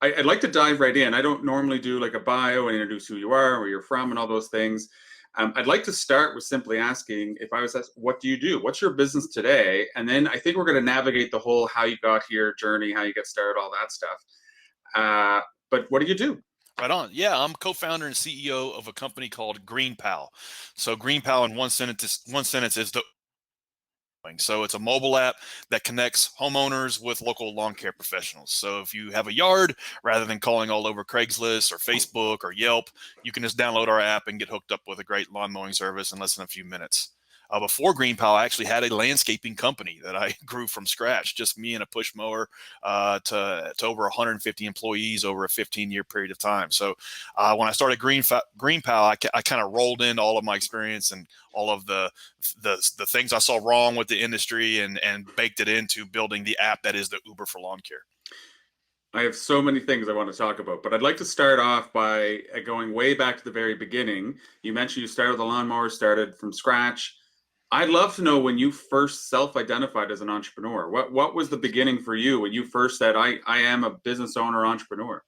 I'd like to dive right in. I don't normally do like a bio and introduce who you are, where you're from, and all those things. I'd like to start with simply asking, if I was asked, what do you do? What's your business today? And then I think we're going to navigate the whole how you got here journey, how you get started, all that stuff. Uh, but what do you do? Right on. Yeah, I'm co-founder and CEO of a company called GreenPal. So GreenPal in one sentence is the so it's a mobile app that connects homeowners with local lawn care professionals. So if you have a yard, rather than calling all over Craigslist or Facebook or Yelp, you can just download our app and get hooked up with a great lawn mowing service in less than a few minutes. Before GreenPal, I actually had a landscaping company that I grew from scratch, just me and a push mower, to over 150 employees over a 15-year period of time. So when I started GreenPal, I kind of rolled in all of my experience and all of the things I saw wrong with the industry and baked it into building the app that is the Uber for lawn care. I have so many things I want to talk about, but I'd like to start off by going way back to the very beginning. You mentioned you started with a lawnmower, started from scratch. I'd love to know when you first self-identified as an entrepreneur. What was the beginning for you when you first said, I am a business owner, entrepreneur?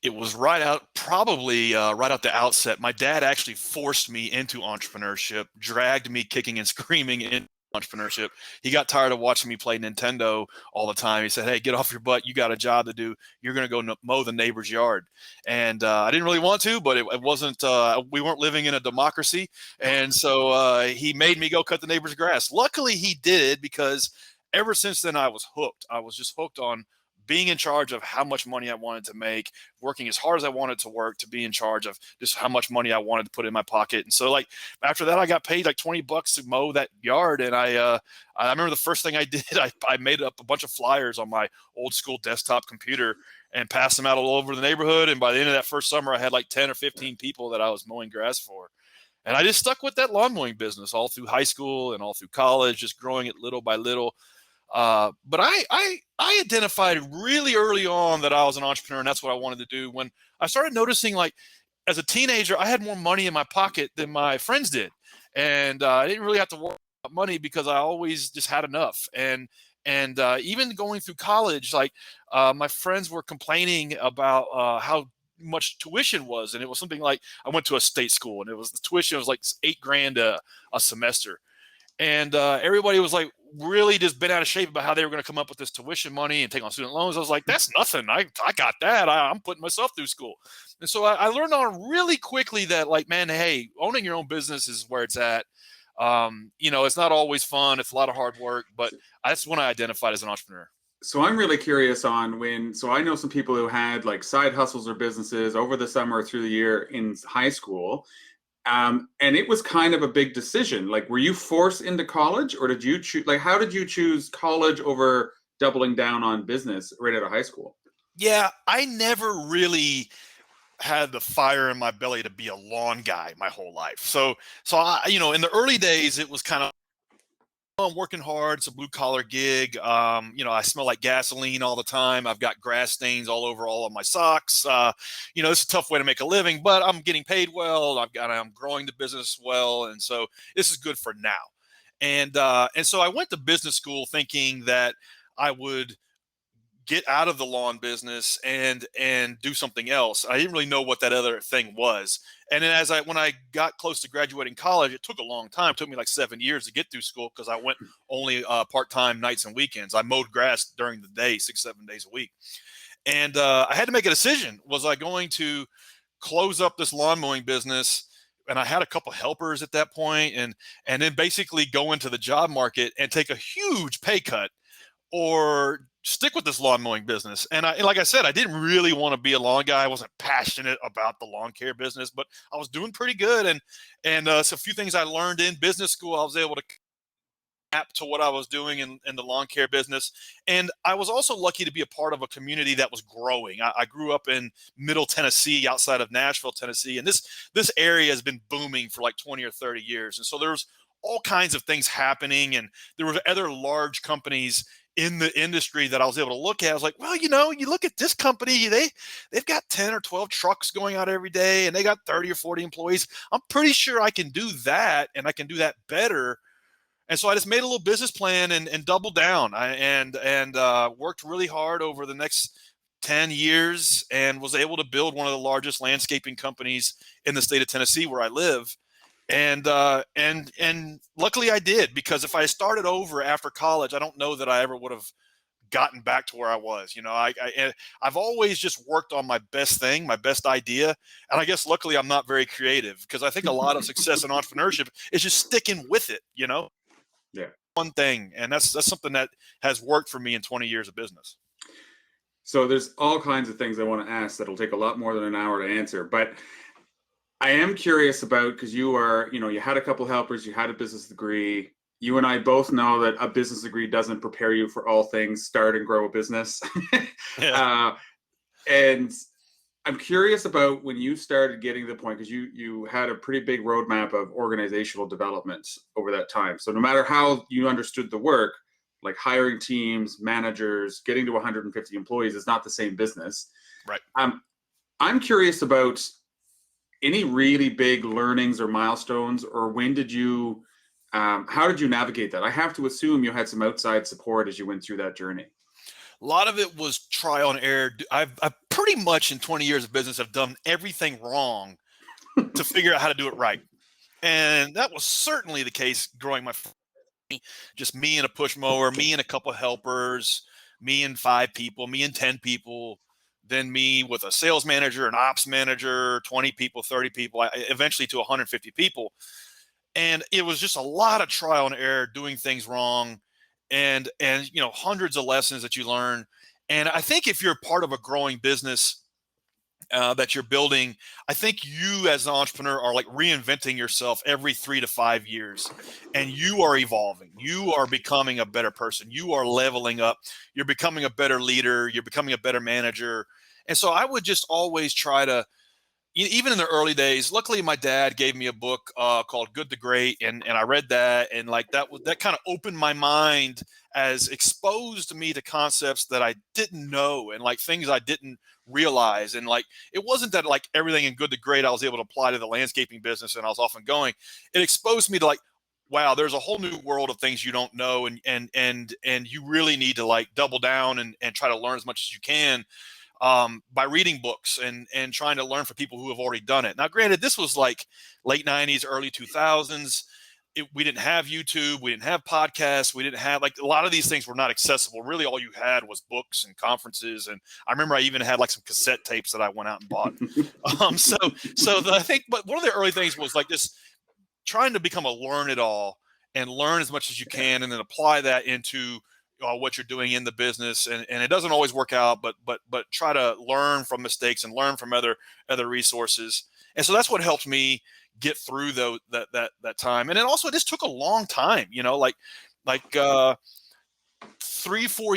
It was right out, probably right out the outset. My dad actually forced me into entrepreneurship, dragged me kicking and screaming in entrepreneurship. He got tired of watching me play Nintendo all the time. He said, "Hey, get off your butt. You got a job to do. You're going to go mow the neighbor's yard." And I didn't really want to, but it wasn't, we weren't living in a democracy. And so he made me go cut the neighbor's grass. Luckily, he did, because ever since then I was hooked. I was just hooked on being in charge of how much money I wanted to make, working as hard as I wanted to work, to be in charge of just how much money I wanted to put in my pocket. And so, like, after that, I got paid like $20 to mow that yard. And I remember the first thing I did, I made up a bunch of flyers on my old school desktop computer and passed them out all over the neighborhood. And by the end of that first summer, I had like 10 or 15 people that I was mowing grass for. And I just stuck with that lawn mowing business all through high school and all through college, just growing it little by little. But I identified really early on that I was an entrepreneur, and that's what I wanted to do. When I started noticing, like, as a teenager, I had more money in my pocket than my friends did, and I didn't really have to worry about money because I always just had enough. And even going through college, like, my friends were complaining about how much tuition was, and it was something like, I went to a state school, and it was, the tuition was like $8,000 a semester. And everybody was like really just been out of shape about how they were going to come up with this tuition money and take on student loans. I was like, that's nothing. I got that. I'm putting myself through school. And so I learned on really quickly that, like, man, hey, owning your own business is where it's at. It's not always fun. It's a lot of hard work, but that's when I identified as an entrepreneur. So I'm really curious on so I know some people who had like side hustles or businesses over the summer or through the year in high school. And it was kind of a big decision. Like, were you forced into college, or did you choose? Like, how did you choose college over doubling down on business right out of high school? Yeah, I never really had the fire in my belly to be a lawn guy my whole life. So in the early days, it was kind of, I'm working hard. It's a blue collar gig. I smell like gasoline all the time. I've got grass stains all over all of my socks. It's a tough way to make a living, but I'm getting paid well. I'm growing the business well. And so this is good for now. And so I went to business school thinking that I would get out of the lawn business and do something else. I didn't really know what that other thing was. And then when I got close to graduating college, it took a long time. It took me like 7 years to get through school, because I went only part-time nights and weekends. I mowed grass during the day, 6, 7 days a week. And I had to make a decision. Was I going to close up this lawn mowing business? And I had a couple helpers at that point, and then basically go into the job market and take a huge pay cut, or stick with this lawn mowing business. And like I said, I didn't really want to be a lawn guy. I wasn't passionate about the lawn care business, but I was doing pretty good. And so a few things I learned in business school, I was able to adapt to what I was doing in the lawn care business. And I was also lucky to be a part of a community that was growing. I grew up in Middle Tennessee, outside of Nashville, Tennessee. And this area has been booming for like 20 or 30 years. And so there's all kinds of things happening. And there were other large companies in the industry that I was able to look at. I was like, well, you look at this company, they've got 10 or 12 trucks going out every day, and they got 30 or 40 employees. I'm pretty sure I can do that, and I can do that better. And so I just made a little business plan and doubled down. And worked really hard over the next 10 years and was able to build one of the largest landscaping companies in the state of Tennessee where I live. And luckily I did, because if I started over after college, I don't know that I ever would have gotten back to where I was. I've always just worked on my best thing, my best idea. And I guess luckily I'm not very creative, because I think a lot of success in entrepreneurship is just sticking with it, Yeah. one thing. And that's something that has worked for me in 20 years of business. So there's all kinds of things I want to ask that'll take a lot more than an hour to answer, but I am curious about, because you had a couple helpers, you had a business degree. You and I both know that a business degree doesn't prepare you for all things start and grow a business. Yeah. And I'm curious about when you started getting to the point, because you had a pretty big roadmap of organizational development over that time. So no matter how you understood the work, like hiring teams, managers, getting to 150 employees is not the same business. Right. I'm curious about any really big learnings or milestones, or how did you navigate that? I have to assume you had some outside support as you went through that journey. A lot of it was trial and error. I've pretty much in 20 years of business have done everything wrong to figure out how to do it right. And that was certainly the case growing my family. Just me and a push mower, me and a couple of helpers, me and 5 people, me and 10 people, then me with a sales manager, an ops manager, 20 people, 30 people, eventually to 150 people. And it was just a lot of trial and error, doing things wrong, and hundreds of lessons that you learn. And I think if you're part of a growing business that you're building, I think you as an entrepreneur are like reinventing yourself every 3 to 5 years, and you are evolving. You are becoming a better person. You are leveling up. You're becoming a better leader. You're becoming a better manager. And so I would just always try to, even in the early days, luckily my dad gave me a book called Good to Great, and I read that, and like that kind of opened my mind, as exposed me to concepts that I didn't know, and like things I didn't realize. And like it wasn't that like everything in Good to Great I was able to apply to the landscaping business and I was off and going. It exposed me to like, wow, there's a whole new world of things you don't know, and you really need to like double down and try to learn as much as you can by reading books and trying to learn from people who have already done it. Now, granted, this was like late 90s, early 2000s. We didn't have YouTube. We didn't have podcasts. We didn't have, like, a lot of these things were not accessible. Really, all you had was books and conferences. And I remember I even had like some cassette tapes that I went out and bought. I think, but one of the early things was like this, trying to become a learn-it-all and learn as much as you can, and then apply that into what you're doing in the business. And it doesn't always work out, but try to learn from mistakes and learn from other resources. And so that's what helped me get through that time. And it also just took a long time, like 3-4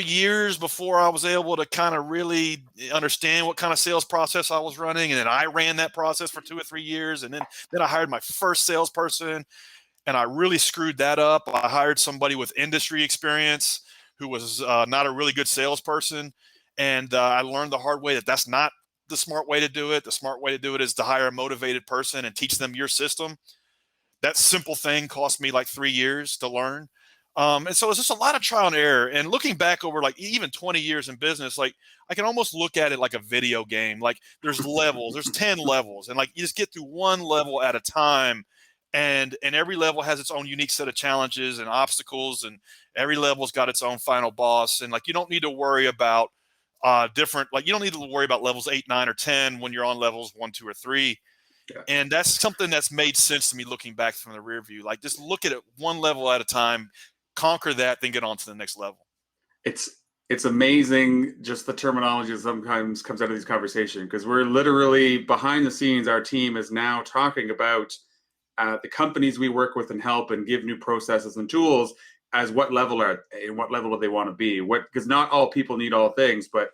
years before I was able to kind of really understand what kind of sales process I was running. And then I ran that process for 2 or 3 years. And then I hired my first salesperson, and I really screwed that up. I hired somebody with industry experience who was not a really good salesperson. And I learned the hard way that that's not the smart way to do it. The smart way to do it is to hire a motivated person and teach them your system. That simple thing cost me like 3 years to learn. And so it's just a lot of trial and error. And looking back over like even 20 years in business, like I can almost look at it like a video game. Like there's levels, there's 10 levels, and like you just get through one level at a time. And every level has its own unique set of challenges and obstacles, and every level's got its own final boss. And like you don't need to worry about you don't need to worry about levels 8, 9, or 10 when you're on levels 1, 2, or 3. Yeah. And that's something that's made sense to me looking back from the rear view. Like just look at it one level at a time, conquer that, then get on to the next level. It's amazing just the terminology that sometimes comes out of these conversations, because we're literally behind the scenes. Our team is now talking about the companies we work with and help and give new processes and tools as what level do they want to be? Because not all people need all things, but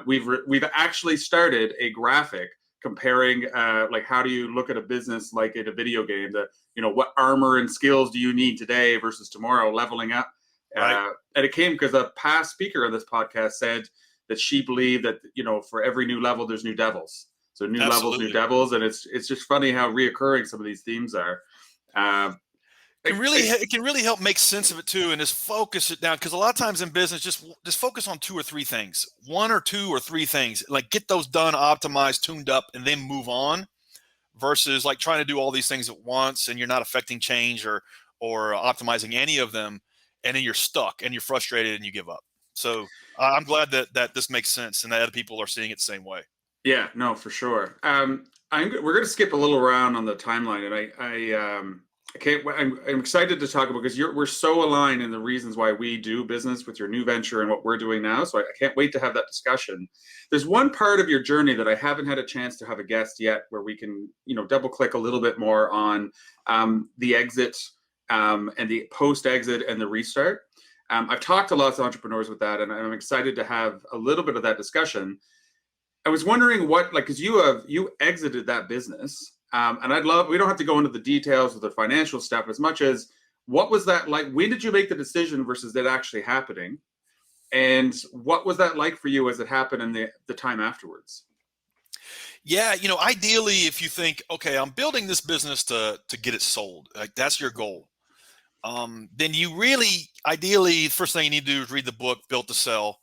we've actually started a graphic comparing like how do you look at a business like in a video game, what armor and skills do you need today versus tomorrow, leveling up. Right. And it came because a past speaker on this podcast said that she believed that for every new level there's new devils. So new Absolutely. levels, new devils, and it's just funny how reoccurring some of these themes are. It can really help make sense of it too, and just focus it down. Because a lot of times in business, just focus on 2 or 3 things, 1 or 2 or 3 things, like get those done, optimized, tuned up, and then move on. Versus like trying to do all these things at once, and you're not affecting change or optimizing any of them, and then you're stuck and you're frustrated and you give up. So I'm glad that this makes sense and that other people are seeing it the same way. Yeah, no, for sure. We're going to skip a little around on the timeline, and I can't. I'm excited to talk about because we're so aligned in the reasons why we do business with your new venture and what we're doing now. So I can't wait to have that discussion. There's one part of your journey that I haven't had a chance to have a guest yet, where we can double click a little bit more on the exit and the post exit and the restart. I've talked to lots of entrepreneurs with that, and I'm excited to have a little bit of that discussion. I was wondering because you exited that business, and we don't have to go into the details of the financial stuff as much as what was that like? When did you make the decision versus it actually happening? And what was that like for you as it happened and the time afterwards? Yeah, ideally, if you think, okay, I'm building this business to get it sold, like that's your goal. Then you really, ideally, first thing you need to do is read the book Built to Sell,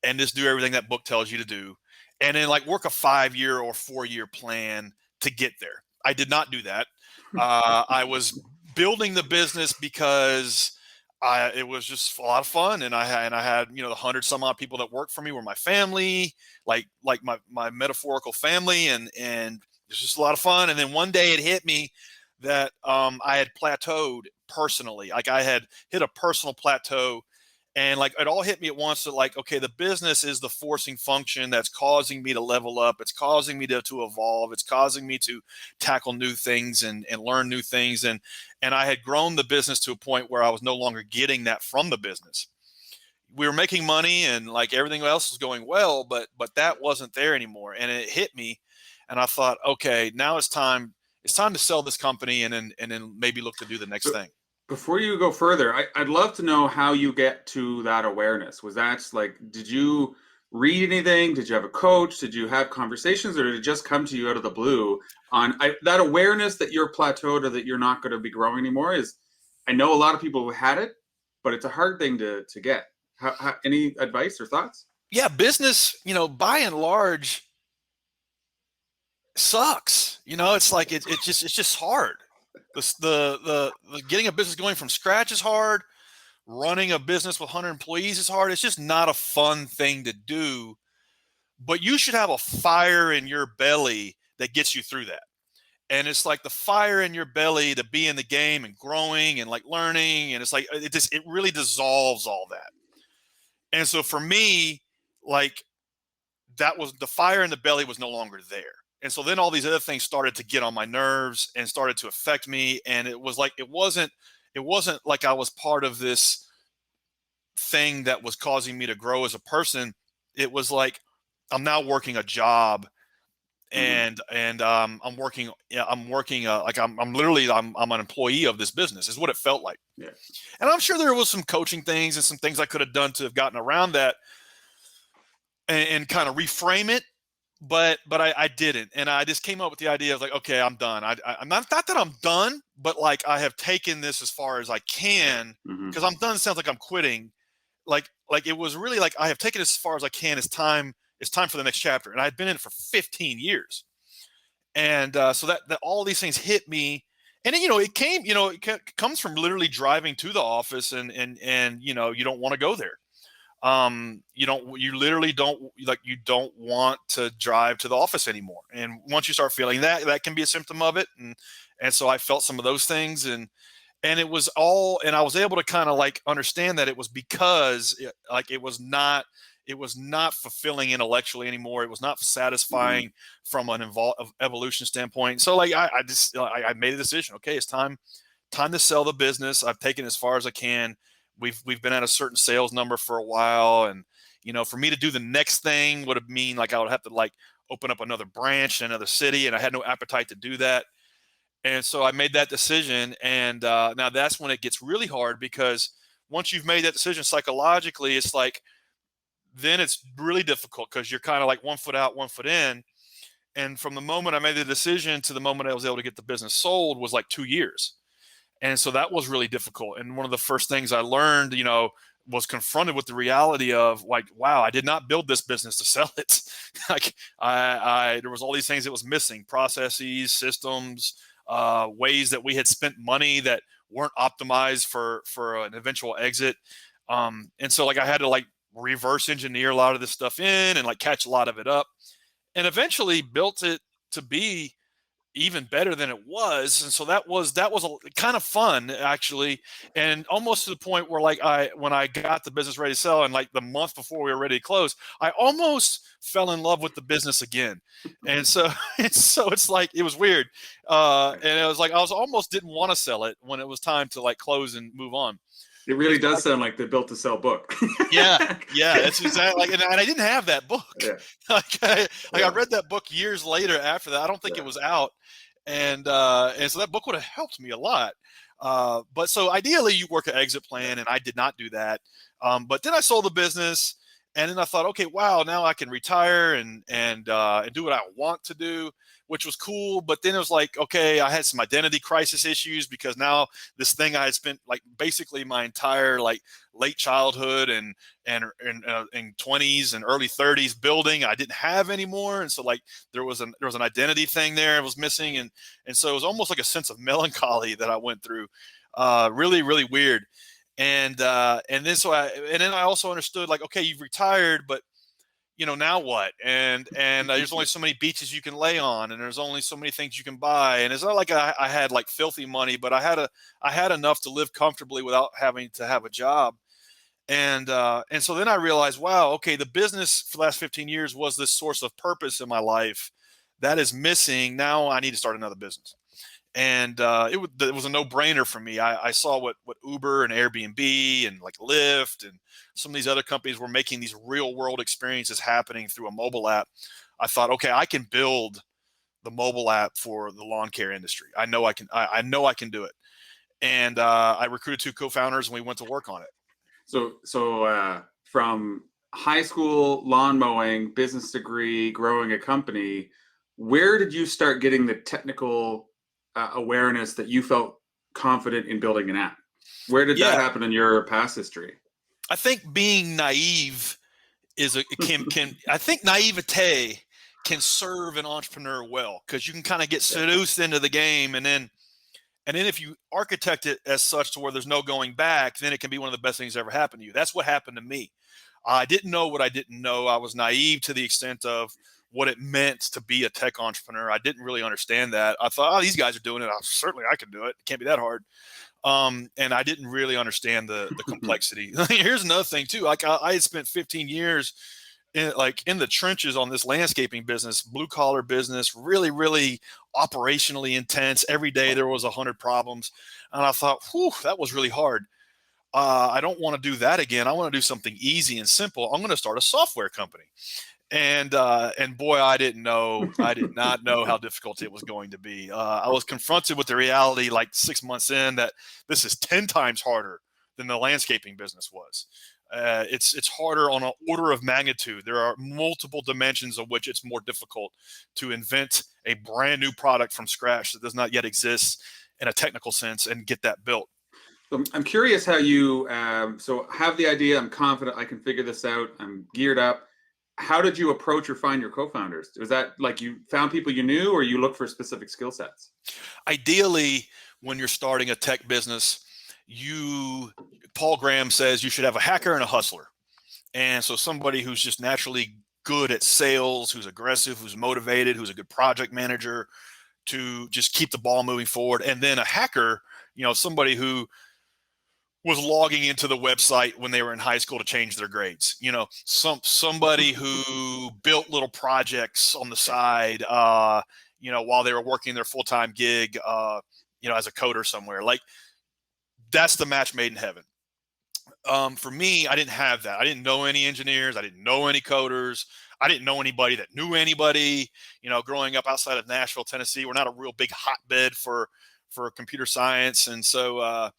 and just do everything that book tells you to do. And then like work a 5-year or 4-year plan to get there. I did not do that. I was building the business because it was just a lot of fun. And I had, the 100 some odd people that worked for me were my family, like my metaphorical family. And it was just a lot of fun. And then one day it hit me that I had plateaued personally. Like I had hit a personal plateau. And like it all hit me at once that like, okay, the business is the forcing function that's causing me to level up. It's causing me to evolve. It's causing me to tackle new things and learn new things. And I had grown the business to a point where I was no longer getting that from the business. We were making money and like everything else was going well, but that wasn't there anymore. And it hit me, and I thought, okay, now it's time. It's time to sell this company and then maybe look to do the next thing. Before you go further, I'd love to know how you get to that awareness. Was that like, did you read anything? Did you have a coach? Did you have conversations, or did it just come to you out of the blue on that awareness that you're plateaued or that you're not going to be growing anymore? I know a lot of people have had it, but it's a hard thing to get. Any advice or thoughts? Yeah, business, by and large sucks. It's like, it's just hard. The getting a business going from scratch is hard. Running a business with 100 employees is hard. It's just not a fun thing to do, but you should have a fire in your belly that gets you through that. And it's like the fire in your belly to be in the game and growing and like learning. And it's like, it really dissolves all that. And so for me, like that was the fire in the belly was no longer there. And so then all these other things started to get on my nerves and started to affect me. And it was like, it wasn't like I was part of this thing that was causing me to grow as a person. It was like, I'm now working a job and I'm working like I'm literally I'm an employee of this business is what it felt like. Yeah. And I'm sure there was some coaching things and some things I could have done to have gotten around that and kind of reframe it. But I didn't. And I just came up with the idea of like, okay, I'm done. I'm not that I'm done, but like I have taken this as far as I can, because I'm done sounds like I'm quitting. Like it was really like I have taken it as far as I can. It's time for the next chapter. And I had been in it for 15 years. And so that all these things hit me. And then, it comes from literally driving to the office and you don't want to go there. You literally don't want to drive to the office anymore. And once you start feeling that can be a symptom of it. And so I felt some of those things and it was all, and I was able to kind of like understand that it was because it was not fulfilling intellectually anymore. It was not satisfying from an evolution standpoint. So like, I made a decision. Okay, it's time to sell the business. I've taken it as far as I can. We've been at a certain sales number for a while. And, for me to do the next thing would have mean like I would have to like open up another branch in another city. And I had no appetite to do that. And so I made that decision. And now that's when it gets really hard, because once you've made that decision psychologically, it's like, then it's really difficult because you're kind of like 1 foot out, 1 foot in. And from the moment I made the decision to the moment I was able to get the business sold was like 2 years. And so that was really difficult. And one of the first things I learned, was confronted with the reality of like, wow, I did not build this business to sell it. Like there was all these things that was missing: processes, systems, ways that we had spent money that weren't optimized for an eventual exit. And so like I had to like reverse engineer a lot of this stuff in and like catch a lot of it up, and eventually built it to be even better than it was. And so that was kind of fun, actually, and almost to the point where like when I got the business ready to sell, and like the month before we were ready to close, I almost fell in love with the business again. And so it's like it was weird, and it was like I was almost didn't want to sell it when it was time to like close and move on. It really does sound like the built to sell book. Yeah, that's exactly like, and I didn't have that book. Yeah. I read that book years later after that. I don't think it was out, and so that book would have helped me a lot. But so ideally, you work an exit plan, and I did not do that. But then I sold the business, and then I thought, okay, wow, now I can retire and do what I want to do, which was cool. But then it was like, okay, I had some identity crisis issues because now this thing I had spent like basically my entire like late childhood and 20s and early 30s building, I didn't have anymore. And so like there was an identity thing there it was missing, and so it was almost like a sense of melancholy that I went through. Really, really weird. And then I also understood like, okay, you've retired, but now what? And there's only so many beaches you can lay on, and there's only so many things you can buy. And it's not like I had like filthy money, but I had enough to live comfortably without having to have a job. And so then I realized, wow, okay, the business for the last 15 years was this source of purpose in my life that is missing. Now I need to start another business. And it was a no-brainer for me. I saw what Uber and Airbnb and like Lyft and some of these other companies were making these real-world experiences happening through a mobile app. I thought, okay, I can build the mobile app for the lawn care industry. I know I can. I know I can do it. And I recruited 2 co-founders, and we went to work on it. So from high school lawn mowing, business degree, growing a company, where did you start getting the technical awareness that you felt confident in building an app? Where did that happen in your past history? I think being naive can I think naivete can serve an entrepreneur well, because you can kind of get seduced into the game, and then if you architect it as such to where there's no going back, then it can be one of the best things that ever happened to you. That's what happened to me. I didn't know what I didn't know. I was naive to the extent of what it meant to be a tech entrepreneur. I didn't really understand that. I thought, oh, these guys are doing it. Certainly I can do it. It can't be that hard. And I didn't really understand the complexity. Here's another thing too. Like I had spent 15 years in the trenches on this landscaping business, blue collar business, really, really operationally intense. Every day there was 100 problems. And I thought, whew, that was really hard. I don't want to do that again. I want to do something easy and simple. I'm going to start a software company. And boy, I did not know how difficult it was going to be. I was confronted with the reality like 6 months in that this is 10 times harder than the landscaping business was. It's harder on an order of magnitude. There are multiple dimensions of which it's more difficult to invent a brand new product from scratch that does not yet exist in a technical sense and get that built. So I'm curious how you so have the idea. I'm confident I can figure this out. I'm geared up. How did you approach or find your co-founders? Was that like you found people you knew, or you look for specific skill sets? Ideally, when you're starting a tech business, Paul Graham says you should have a hacker and a hustler. And so somebody who's just naturally good at sales, who's aggressive, who's motivated, who's a good project manager to just keep the ball moving forward. And then a hacker, somebody who was logging into the website when they were in high school to change their grades. Somebody who built little projects on the side, while they were working their full-time gig, as a coder somewhere. Like, that's the match made in heaven. For me, I didn't have that. I didn't know any engineers. I didn't know any coders. I didn't know anybody that knew anybody. Growing up outside of Nashville, Tennessee, we're not a real big hotbed for computer science, and so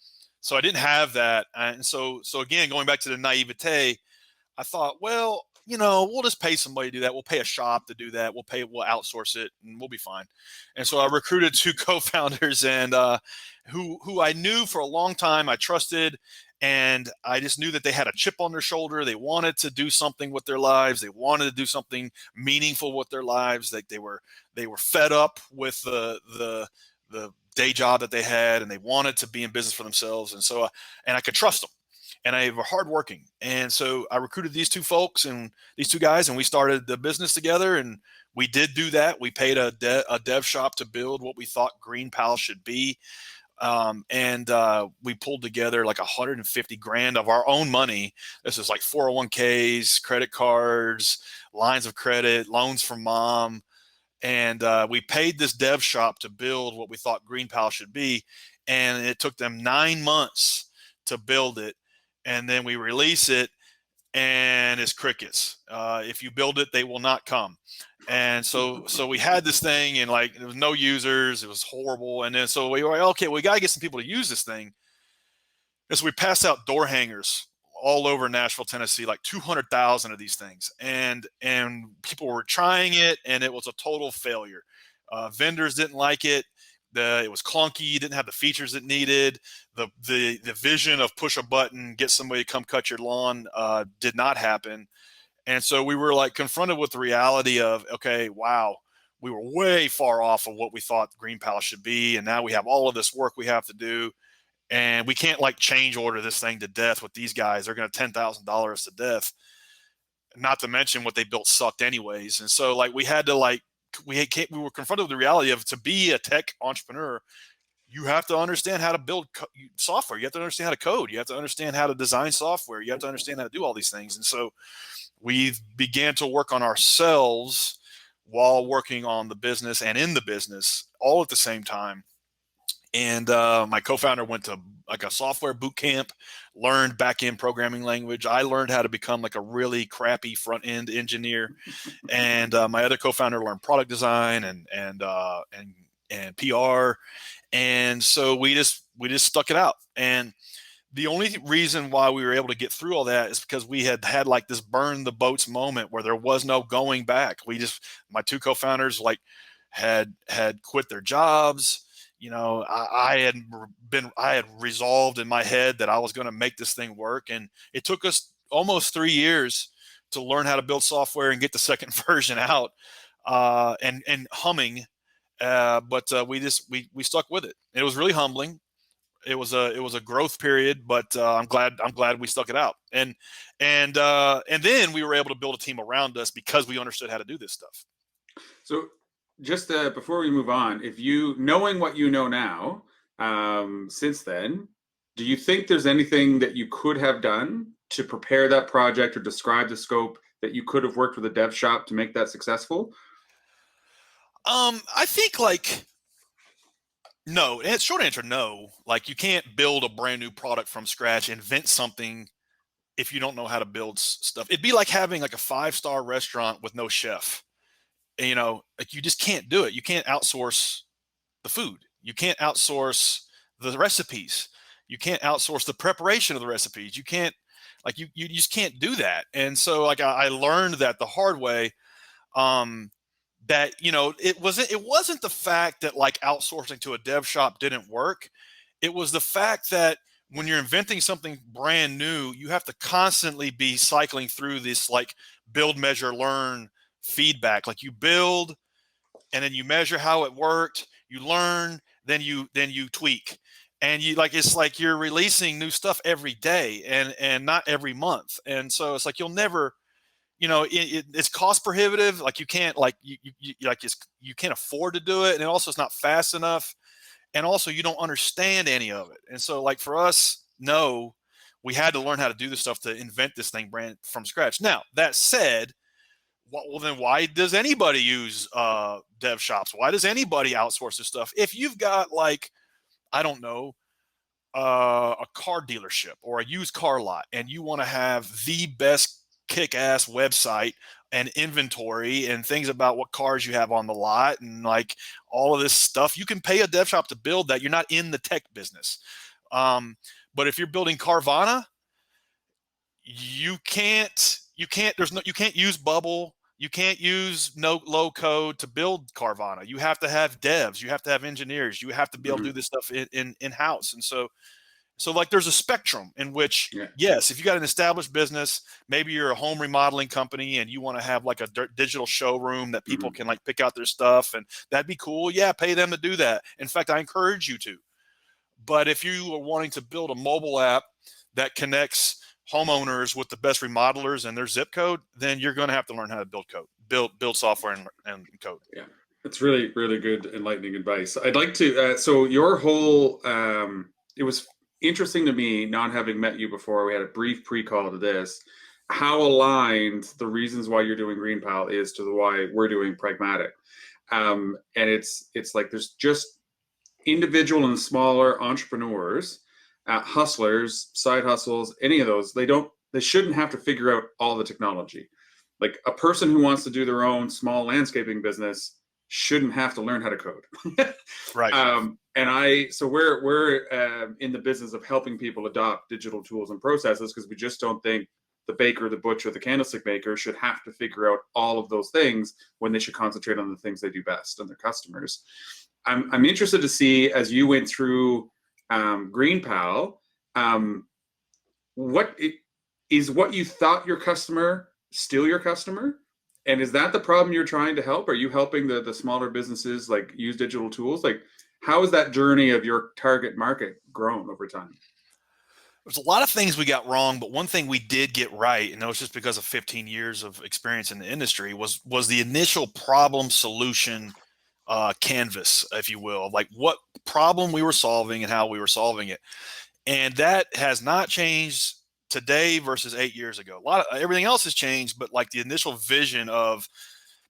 I didn't have that. And so again, going back to the naivete, I thought, well, we'll just pay somebody to do that. We'll pay a shop to do that. We'll outsource it, and we'll be fine. And so I recruited 2 co-founders, and who I knew for a long time, I trusted, and I just knew that they had a chip on their shoulder. They wanted to do something with their lives. They wanted to do something meaningful with their lives. Like they were fed up with the day job that they had, and they wanted to be in business for themselves. And so, and I could trust them, and they were hardworking. And so I recruited these 2 folks and these 2 guys, and we started the business together. And we did do that. We paid a dev shop to build what we thought GreenPal should be. And we pulled together like 150 grand of our own money. This is like 401ks, credit cards, lines of credit, loans from mom. And we paid this dev shop to build what we thought GreenPal should be. And it took them 9 months to build it. And then we release it, and it's crickets. If you build it, they will not come. And so we had this thing, and like there was no users. It was horrible. And then so we were like, okay, we got to get some people to use this thing. And so we passed out door hangers all over Nashville, Tennessee, like 200,000 of these things. And people were trying it, and it was a total failure. Vendors didn't like it. It was clunky, didn't have the features it needed. The vision of push a button, get somebody to come cut your lawn did not happen. And so we were like confronted with the reality of, okay, wow, we were way far off of what we thought GreenPal should be. And now we have all of this work we have to do. And we can't like change order this thing to death with these guys. They're going to $10,000 to death. Not to mention what they built sucked anyways. And so like we had to like, we were confronted with the reality of, to be a tech entrepreneur, you have to understand how to build software. You have to understand how to code. You have to understand how to design software. You have to understand how to do all these things. And so we began to work on ourselves while working on the business and in the business all at the same time. And my co-founder went to like a software boot camp, learned back-end programming language. I learned how to become like a really crappy front-end engineer. And my other co-founder learned product design and PR. And so we just stuck it out. And the only reason why we were able to get through all that is because we had like this burn the boats moment where there was no going back. My 2 co-founders like had quit their jobs. I had resolved in my head that I was going to make this thing work. And it took us almost 3 years to learn how to build software and get the second version out and humming. But we stuck with it. It was really humbling. It was a growth period, but I'm glad we stuck it out. And then we were able to build a team around us because we understood how to do this stuff. So just before we move on, knowing what you know now, since then, do you think there's anything that you could have done to prepare that project or describe the scope that you could have worked with a dev shop to make that successful? I think like, no. Short answer, no. Like you can't build a brand new product from scratch, invent something if you don't know how to build stuff. It'd be like having like a 5-star restaurant with no chef. Like you just can't do it. You can't outsource the food. You can't outsource the recipes. You can't outsource the preparation of the recipes. You can't, like, you just can't do that. And so like I learned that the hard way, that, it wasn't the fact that like outsourcing to a dev shop didn't work. It was the fact that when you're inventing something brand new, you have to constantly be cycling through this like build, measure, learn feedback. Like you build and then you measure how it worked, you learn, then you tweak. And it's like you're releasing new stuff every day and not every month. And so it's like you'll never, it's cost prohibitive. Like you can't you can't afford to do it. And also it's not fast enough. And also you don't understand any of it. And so like for us, no, we had to learn how to do this stuff to invent this thing brand from scratch. Now that said, well, then why does anybody use dev shops? Why does anybody outsource this stuff? If you've got like, I don't know, a car dealership or a used car lot, and you want to have the best kick-ass website and inventory and things about what cars you have on the lot and like all of this stuff, you can pay a dev shop to build that. You're not in the tech business. But if you're building Carvana, you can't you can't use Bubble. You can't use no low code to build Carvana. You have to have devs. You have to have engineers. You have to be able to do this stuff in house. And so like there's a spectrum in which, Yeah. yes, if you got an established business, maybe you're a home remodeling company and you want to have like a digital showroom that people can like pick out their stuff, and that'd be cool. Yeah, pay them to do that. In fact, I encourage you to. But if you are wanting to build a mobile app that connects homeowners with the best remodelers and their zip code, then you're going to have to learn how to build software and code. Yeah, it's really, really good, enlightening advice. I'd like to. So your whole, it was interesting to me, not having met you before. We had a brief pre-call to this. How aligned the reasons why you're doing GreenPal is to why we're doing Pragmatic, and it's like there's just individual and smaller entrepreneurs, hustlers, side hustles, any of those. They shouldn't have to figure out all the technology. Like a person who wants to do their own small landscaping business shouldn't have to learn how to code. Right. So we're in the business of helping people adopt digital tools and processes, because we just don't think the baker, the butcher, the candlestick maker should have to figure out all of those things when they should concentrate on the things they do best and their customers. I'm interested to see, as you went through GreenPal, what you thought your customer still your customer? And is that the problem you're trying to help? Are you helping the smaller businesses like use digital tools? Like, how has that journey of your target market grown over time? There's a lot of things we got wrong, but one thing we did get right, and that was just because of 15 years of experience in the industry, was the initial problem solution canvas, if you will, like what problem we were solving and how we were solving it. And that has not changed today versus 8 years ago. Everything else has changed, but like the initial vision of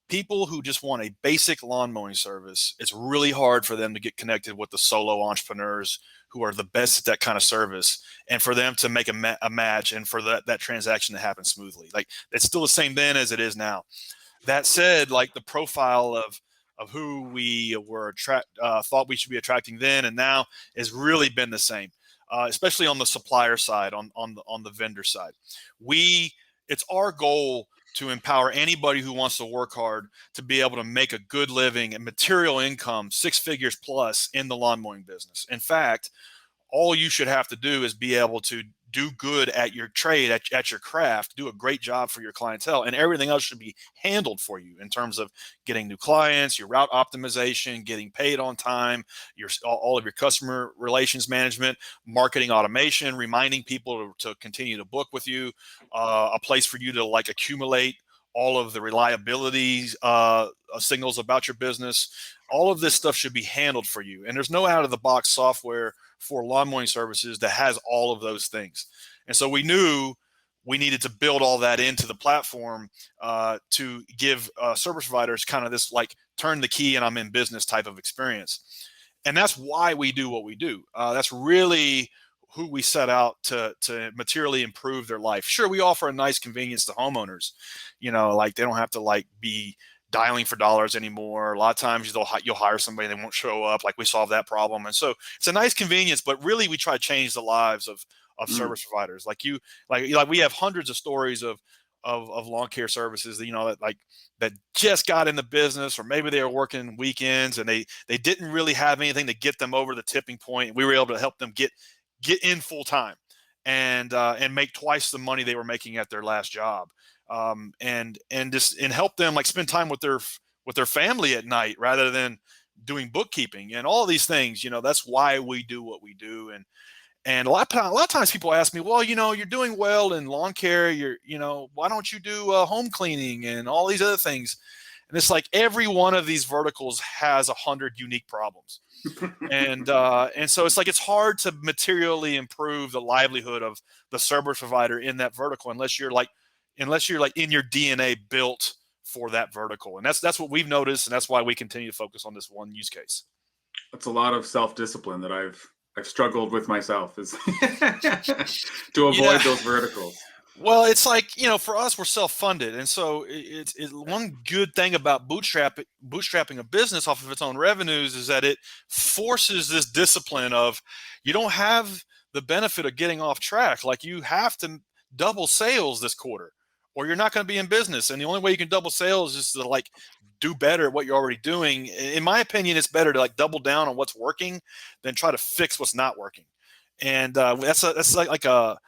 people who just want a basic lawn mowing service, it's really hard for them to get connected with the solo entrepreneurs who are the best at that kind of service, and for them to make a match and for that transaction to happen smoothly. Like it's still the same then as it is now. That said, like the profile of who we were thought we should be attracting then and now has really been the same. Especially on the supplier side, on the vendor side. It's our goal to empower anybody who wants to work hard to be able to make a good living and material income, 6 figures plus, in the lawn mowing business. In fact, all you should have to do is be able to do good at your trade, at your craft, do a great job for your clientele, and everything else should be handled for you in terms of getting new clients, your route optimization, getting paid on time, all of your customer relations management, marketing automation, reminding people to continue to book with you, a place for you to like accumulate all of the reliability signals about your business. All of this stuff should be handled for you. And there's no out-of-the-box software for lawn mowing services that has all of those things. And so we knew we needed to build all that into the platform to give service providers kind of this like turn the key and I'm in business type of experience. And that's why we do what we do. That's really who we set out to materially improve their life. Sure, we offer a nice convenience to homeowners. Like they don't have to like be dialing for dollars anymore. A lot of times you'll hire somebody, they won't show up. Like we solve that problem. And so it's a nice convenience, but really we try to change the lives of service providers. Like we have hundreds of stories of lawn care services that just got in the business, or maybe they were working weekends and they didn't really have anything to get them over the tipping point. We were able to help them get in full time and make twice the money they were making at their last job. And help them like spend time with their family at night rather than doing bookkeeping and all of these things. That's why we do what we do. And a lot of times people ask me, well, you're doing well in lawn care. Why don't you do home cleaning and all these other things? And it's like every one of these verticals has 100 unique problems. And so it's like it's hard to materially improve the livelihood of the service provider in that vertical unless you're like in your DNA built for that vertical. And that's what we've noticed, and that's why we continue to focus on this one use case. That's a lot of self-discipline that I've struggled with myself, is to avoid those verticals. Well, it's like, for us, we're self-funded. And so it's one good thing about bootstrapping a business off of its own revenues is that it forces this discipline of, you don't have the benefit of getting off track. Like you have to double sales this quarter, or you're not going to be in business. And the only way you can double sales is to like do better at what you're already doing. In my opinion, it's better to like double down on what's working than try to fix what's not working. And that's like a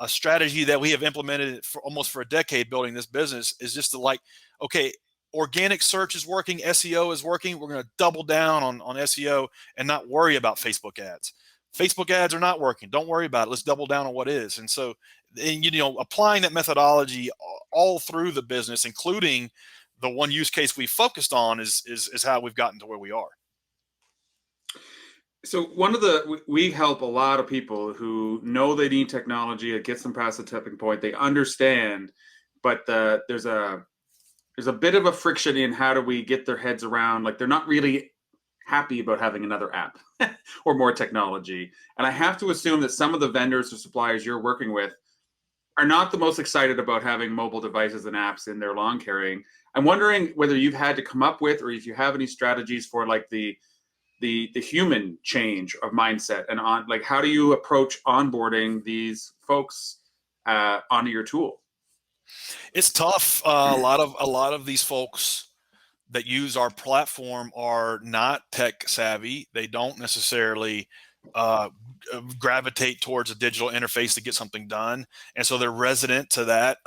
strategy that we have implemented for almost for a decade building this business, is just to like, okay, organic search is working, SEO is working. We're going to double down on SEO and not worry about Facebook ads. Facebook ads are not working. Don't worry about it. Let's double down on what is. And so, applying that methodology all through the business, including the one use case we focused on, is how we've gotten to where we are. So we help a lot of people who know they need technology. It gets them past the tipping point. They understand, but there's a bit of a friction in how do we get their heads around, like they're not really happy about having another app or more technology. And I have to assume that some of the vendors or suppliers you're working with are not the most excited about having mobile devices and apps in their lawn carrying. I'm wondering whether you've had to come up with, or if you have any strategies for like the human change of mindset, and on like how do you approach onboarding these folks onto your tool? It's tough. A lot of these folks that use our platform are not tech savvy. They don't necessarily gravitate towards a digital interface to get something done, and so they're resident to that.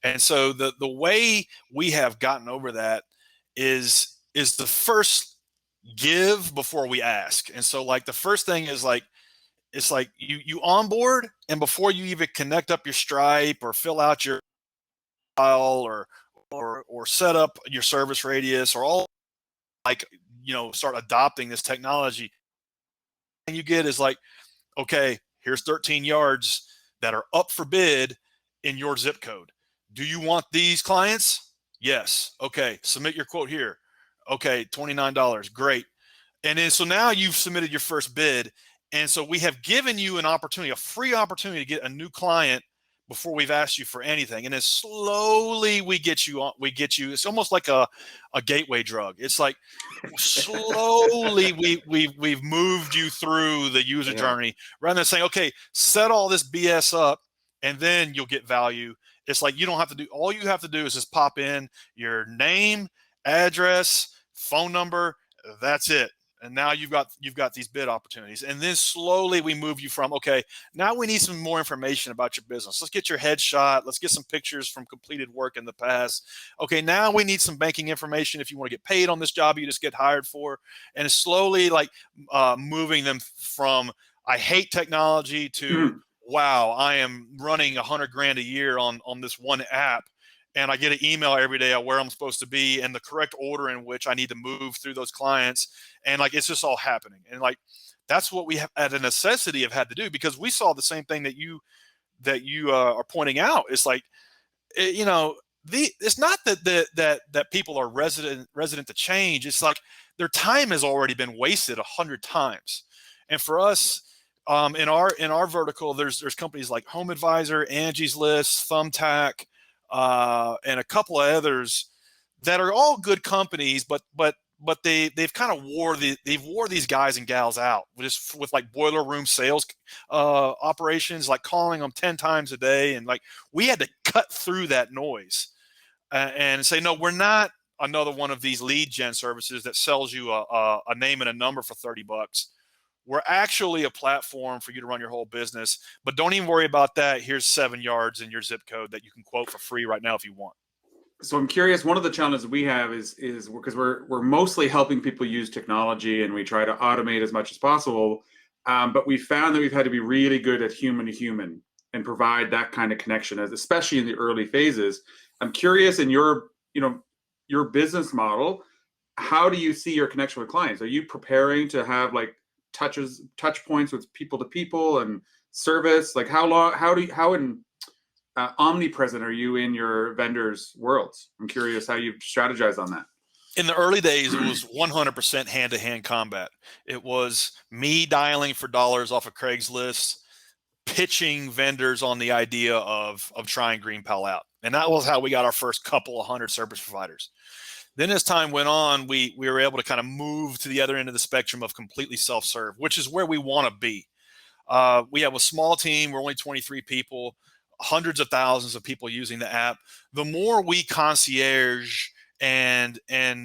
And so the way we have gotten over that is the first give before we ask. And so like the first thing is like, it's like you onboard, and before you even connect up your Stripe or fill out your file or set up your service radius or all, like, start adopting this technology, and you get is like, okay, here's 13 yards that are up for bid in your zip code. Do you want these clients? Yes. Okay. Submit your quote here. Okay. $29. Great. And then, so now you've submitted your first bid. And so we have given you an opportunity, a free opportunity to get a new client before we've asked you for anything. And then slowly we get you on, it's almost like a gateway drug. It's like slowly we've moved you through the user journey, rather than saying, okay, set all this BS up and then you'll get value. It's like, you don't have to do, all you have to do is just pop in your name, address, phone number. That's it. And now you've got these bid opportunities. And then slowly we move you from, okay, now we need some more information about your business. Let's get your headshot. Let's get some pictures from completed work in the past. Okay, now we need some banking information if you want to get paid on this job you just get hired for. And it's slowly like moving them from, I hate technology, to, wow, I am running $100,000 a year on this one app. And I get an email every day of where I'm supposed to be and the correct order in which I need to move through those clients. And like, it's just all happening. And like, that's what we have at a necessity have had to do, because we saw the same thing that you are pointing out. It's like, it's not that people are resident to change. It's like their time has already been wasted 100 times. And for us, in our vertical, there's companies like Home Advisor, Angie's List, Thumbtack, and a couple of others that are all good companies, but they've kind of wore these guys and gals out with like boiler room sales operations, like calling them 10 times a day. And like, we had to cut through that noise and say, no, we're not another one of these lead gen services that sells you a name and a number for $30. We're actually a platform for you to run your whole business, but don't even worry about that. Here's 7 yards in your zip code that you can quote for free right now if you want. So I'm curious, one of the challenges we have is because we're mostly helping people use technology, and we try to automate as much as possible. But we found that we've had to be really good at human to human and provide that kind of connection, especially in the early phases. I'm curious, in your business model, how do you see your connection with clients? Are you preparing to have like touch points with people to people and service? Like how omnipresent are you in your vendors' worlds? I'm curious how you strategize on that. In the early days, it was 100% hand-to-hand combat. It was me dialing for dollars off of Craigslist, pitching vendors on the idea of trying GreenPal out. And that was how we got our first couple of 100 service providers. Then as time went on, we were able to kind of move to the other end of the spectrum of completely self-serve, which is where we want to be. We have a small team. We're only 23 people. hundreds of thousands of people using the app. The more we concierge and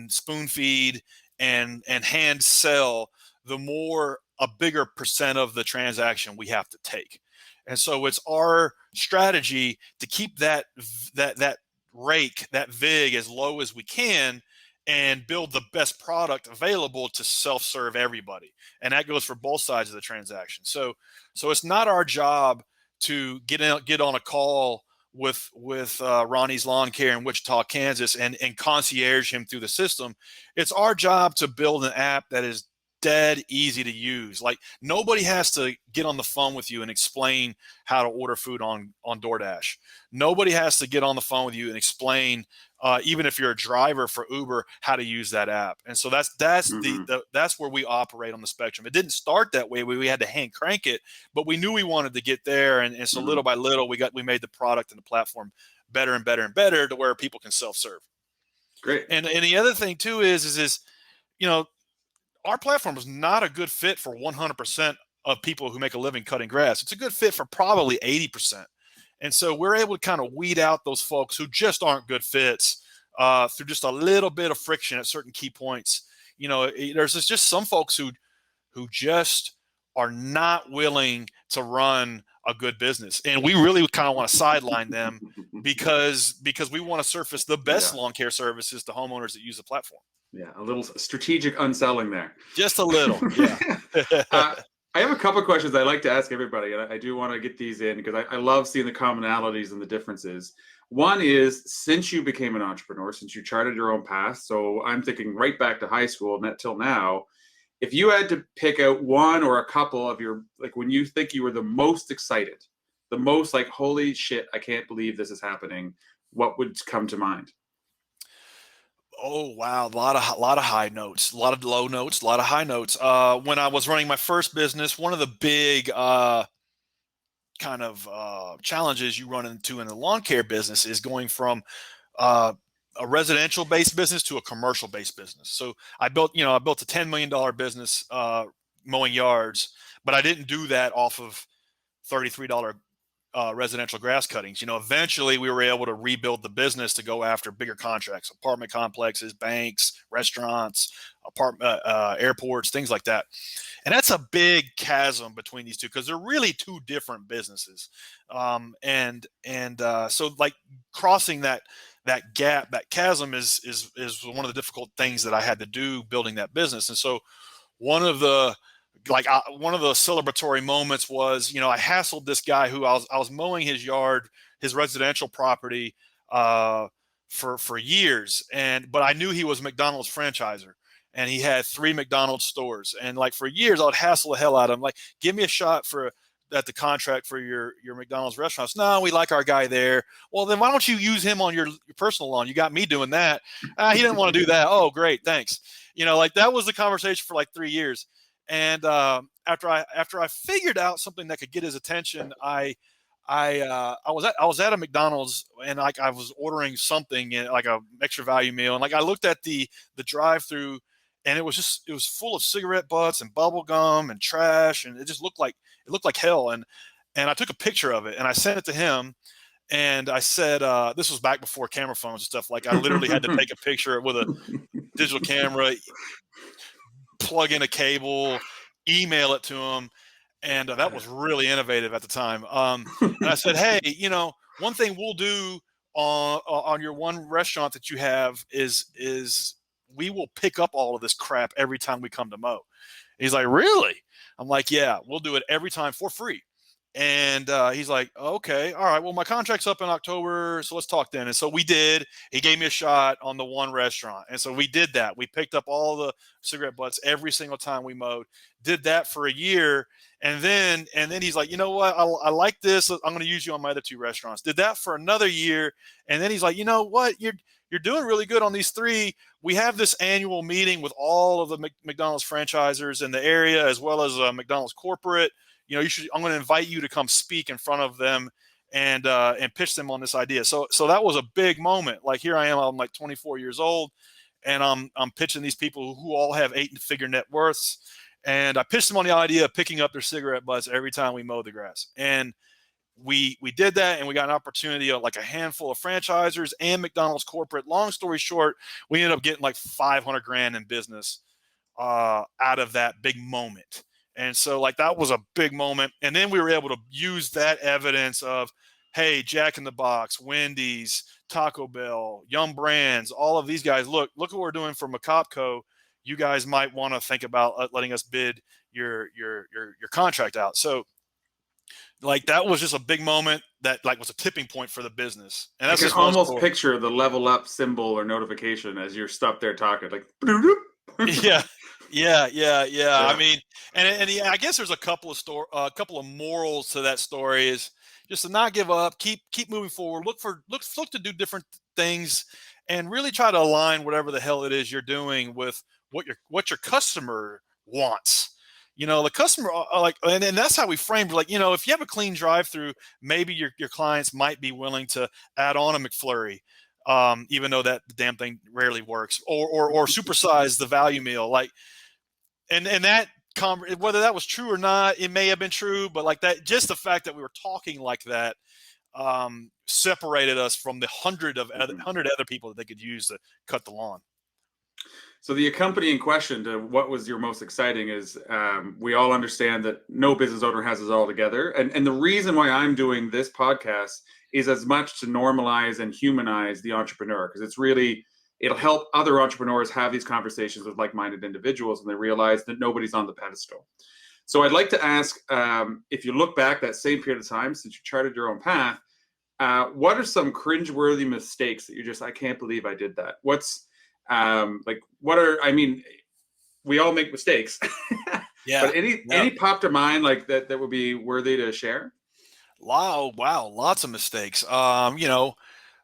spoon feed and hand sell, the more a bigger percent of the transaction we have to take. And so it's our strategy to keep that rake, that VIG, as low as we can, and build the best product available to self-serve everybody. And that goes for both sides of the transaction. So it's not our job to get on a call with Ronnie's Lawn Care in Wichita, Kansas, and concierge him through the system. It's our job to build an app that is dead easy to use. Like, nobody has to get on the phone with you and explain how to order food on DoorDash. Nobody has to get on the phone with you and explain, even if you're a driver for Uber, how to use that app. And so that's that's where we operate on the spectrum. It didn't start that way. We had to hand crank it, but we knew we wanted to get there. And so little by little, we made the product and the platform better and better and better to where people can self-serve. Great. And the other thing too is, you know, our platform is not a good fit for 100% of people who make a living cutting grass. It's a good fit for probably 80%. And so we're able to kind of weed out those folks who just aren't good fits through just a little bit of friction at certain key points. You know, there's just some folks who just are not willing to run a good business. And we really kind of want to sideline them because we want to surface the best lawn care services to homeowners that use the platform. Yeah, a little strategic unselling there. Just a little, yeah. I have a couple of questions I'd like to ask everybody, and I do want to get these in because I love seeing the commonalities and the differences. One is, since you became an entrepreneur, since you charted your own path, so I'm thinking right back to high school and till now, if you had to pick out one or a couple of your, like, when you think you were the most excited, the most like, holy shit, I can't believe this is happening, what would come to mind? Oh wow, a lot of high notes, a lot of low notes, a lot of high notes. When I was running my first business, one of the big challenges you run into in the lawn care business is going from a residential based business to a commercial based business. So I built a $10 million business mowing yards, but I didn't do that off of $33 residential grass cuttings. You know, eventually we were able to rebuild the business to go after bigger contracts, apartment complexes, banks, restaurants, airports, things like that. And that's a big chasm between these two because they're really two different businesses. So like crossing that gap, that chasm is one of the difficult things that I had to do building that business. And so one of the celebratory moments was, you know, I hassled this guy who I was mowing his yard, his residential property, for years. But I knew he was a McDonald's franchiser and he had 3 McDonald's stores. And like for years, I would hassle the hell out of him. Like, give me a shot at the contract for your McDonald's restaurants. No, we like our guy there. Well, then why don't you use him on your personal lawn? You got me doing that. He didn't want to do that. Oh, great. Thanks. You know, like that was the conversation for like 3 years. And after I figured out something that could get his attention, I was at a McDonald's and like I was ordering something like a extra value meal, and like I looked at the drive-through, and it was full of cigarette butts and bubble gum and trash, and it looked like hell. And I took a picture of it and I sent it to him. And I said, this was back before camera phones and stuff. Like I literally had to take a picture with a digital camera, plug in a cable, email it to him. And that was really innovative at the time. And I said, hey, you know, one thing we'll do on your one restaurant that you have is we will pick up all of this crap every time we come to mow. He's like, really? I'm like, yeah, we'll do it every time for free. And he's like, okay, all right, well, my contract's up in October, so let's talk then. And so we did. He gave me a shot on the one restaurant. And so we did that. We picked up all the cigarette butts every single time we mowed, did that for a year. And then he's like, you know what? I like this. I'm going to use you on my other 2 restaurants. Did that for another year. And then he's like, you know what? You're doing really good on these 3. We have this annual meeting with all of the McDonald's franchisers in the area, as well as McDonald's corporate. You know, I'm going to invite you to come speak in front of them and pitch them on this idea. So that was a big moment. Like here I am, I'm like 24 years old, and I'm pitching these people who all have 8-figure net worths. And I pitched them on the idea of picking up their cigarette butts every time we mow the grass. And we did that, and we got an opportunity of like a handful of franchisors and McDonald's corporate. Long story short, we ended up getting like 500 grand in business out of that big moment. And so like that was a big moment. And then we were able to use that evidence of, hey, Jack in the Box, Wendy's, Taco Bell, Yum Brands, all of these guys, look what we're doing for McCopco. You guys might want to think about letting us bid your contract out. So like that was just a big moment that like was a tipping point for the business. And that's I can just one almost story. picture the level up symbol or notification as you're stuck there talking, like. Yeah. Yeah. I mean, and yeah, I guess there's a couple of morals to that story is just to not give up, keep moving forward, look to do different things, and really try to align whatever the hell it is you're doing with what your customer wants. You know, the customer like, and that's how we framed like, you know, if you have a clean drive-through, maybe your clients might be willing to add on a McFlurry. Even though that the damn thing rarely works, or supersize the value meal, like, and that whether that was true or not, it may have been true, but like that, just the fact that we were talking like that separated us from the hundred other people that they could use to cut the lawn. So the accompanying question to what was your most exciting is we all understand that no business owner has it all together. And the reason why I'm doing this podcast is as much to normalize and humanize the entrepreneur, because it'll help other entrepreneurs have these conversations with like-minded individuals and they realize that nobody's on the pedestal. So I'd like to ask, if you look back that same period of time since you charted your own path, what are some cringeworthy mistakes that you're just, I can't believe I did that? I mean, we all make mistakes. Yeah. But any pop to mind like that would be worthy to share? Wow, lots of mistakes. You know,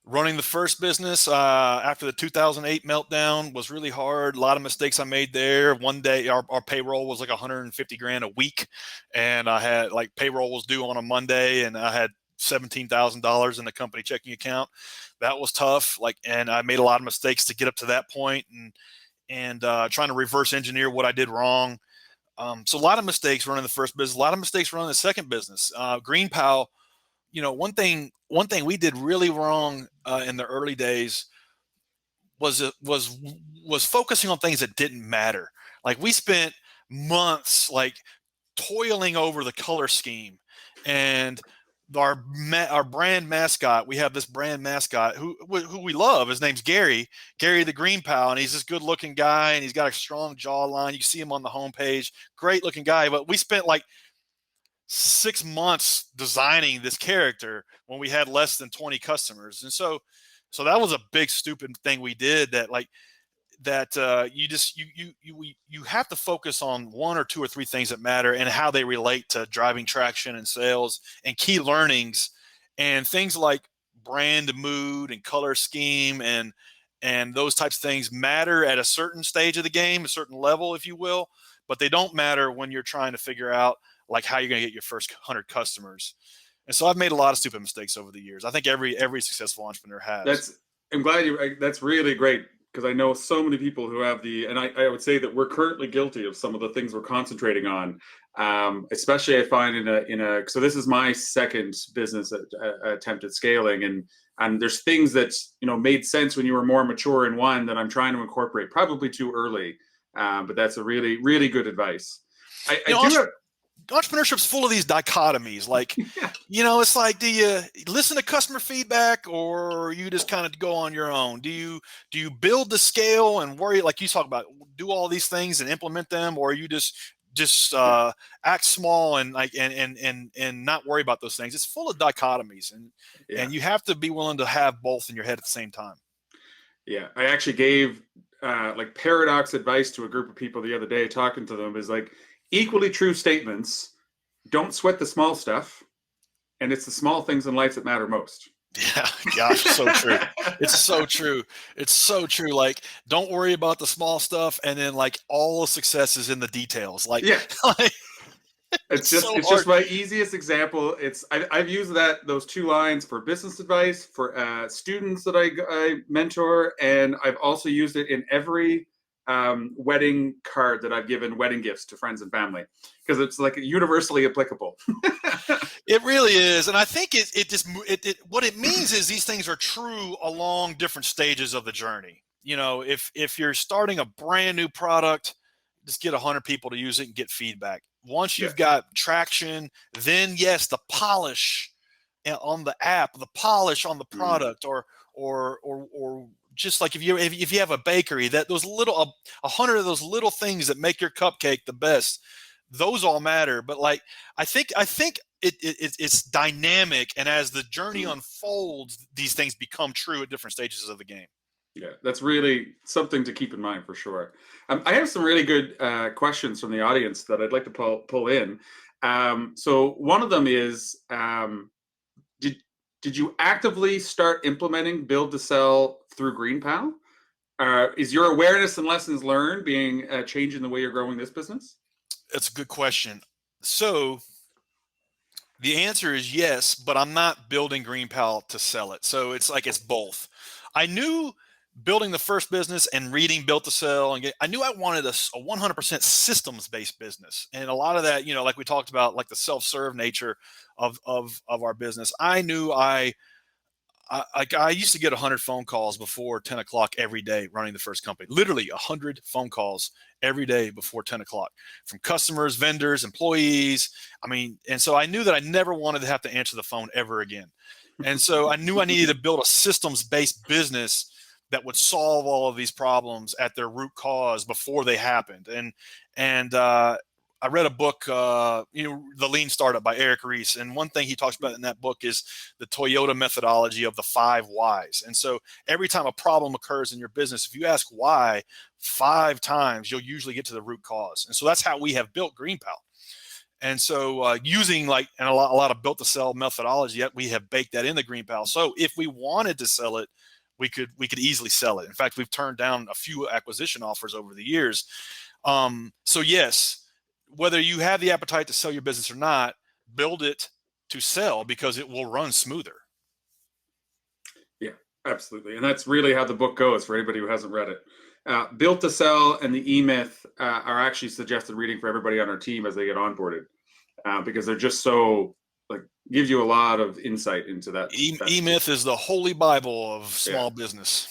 running the first business after the 2008 meltdown was really hard. A lot of mistakes I made there. One day our payroll was like 150 grand a week, and I had like payroll was due on a Monday, and I had $17,000 in the company checking account. That was tough. Like, and I made a lot of mistakes to get up to that point, and trying to reverse engineer what I did wrong. So a lot of mistakes running the first business, a lot of mistakes running the second business. GreenPal, you know, one thing we did really wrong in the early days was focusing on things that didn't matter. Like we spent months like toiling over the color scheme, and our brand mascot. We have this brand mascot who we love. His name's Gary the Green Pal, and he's this good looking guy, and he's got a strong jawline. You see him on the homepage, great looking guy. But we spent like 6 months designing this character when we had less than 20 customers, and so that was a big stupid thing we did. That like that you have to focus on one or two or three things that matter and how they relate to driving traction and sales and key learnings, and things like brand mood and color scheme and those types of things matter at a certain stage of the game, a certain level, if you will, but they don't matter when you're trying to figure out like how you're going to get your first 100 customers. And so I've made a lot of stupid mistakes over the years. I think every successful entrepreneur has. I'm glad that's really great, because I know so many people who have and I would say that we're currently guilty of some of the things we're concentrating on. Especially I find so this is my second business attempt at scaling, and there's things that, you know, made sense when you were more mature in one that I'm trying to incorporate probably too early. But that's a really, really good advice. Entrepreneurship's full of these dichotomies. Like, yeah. You know, it's like, do you listen to customer feedback, or you just kind of go on your own? Do you build the scale and worry, like you talk about, do all these things and implement them, or you just act small and like and not worry about those things? It's full of dichotomies, and you have to be willing to have both in your head at the same time. Yeah, I actually gave like paradox advice to a group of people the other day, talking to them, is like, equally true statements: don't sweat the small stuff, and it's the small things in life that matter most. Yeah, gosh, so true. It's so true. It's so true. Like, don't worry about the small stuff, and then like all the success is in the details. Like, yeah. It's just my easiest example. I've used those two lines for business advice for students that I mentor, and I've also used it in every wedding card that I've given wedding gifts to friends and family, because it's like universally applicable. It really is, and I think what it means is these things are true along different stages of the journey. You know, if you're starting a brand new product, just get 100 people to use it and get feedback. Once you've got traction, then yes, the polish on the app, the polish on the product, or just like if you have a bakery, that those little 100 of those little things that make your cupcake the best, those all matter. But like I think it's dynamic, and as the journey unfolds, these things become true at different stages of the game. Yeah, that's really something to keep in mind for sure. I have some really good questions from the audience that I'd like to pull in. So one of them is, did you actively start implementing build to sell through GreenPal? Is your awareness and lessons learned being a change in the way you're growing this business? That's a good question. So the answer is yes, but I'm not building GreenPal to sell it. So it's like it's both. I knew building the first business and reading Built to Sell, and I knew I wanted a 100% systems-based business. And a lot of that, you know, like we talked about, like the self-serve nature of our business. I knew I used to get 100 phone calls before 10 o'clock every day running the first company. Literally 100 phone calls every day before 10 o'clock from customers, vendors, employees. I mean, and so I knew that I never wanted to have to answer the phone ever again. And so I knew I needed to build a systems-based business that would solve all of these problems at their root cause before they happened. And I read a book, The Lean Startup by Eric Ries. And one thing he talks about in that book is the Toyota methodology of the 5 whys. And so every time a problem occurs in your business, if you ask why 5 times, you'll usually get to the root cause. And so that's how we have built GreenPal. And so using a lot of built to sell methodology, we have baked that into GreenPal. So if we wanted to sell it, we could easily sell it. In fact, we've turned down a few acquisition offers over the years. So yes, whether you have the appetite to sell your business or not, build it to sell because it will run smoother. Yeah, absolutely. And that's really how the book goes for anybody who hasn't read it. Built to Sell and the E-Myth are actually suggested reading for everybody on our team as they get onboarded, because they're just so, like, gives you a lot of insight into that. E-Myth is the holy Bible of small business.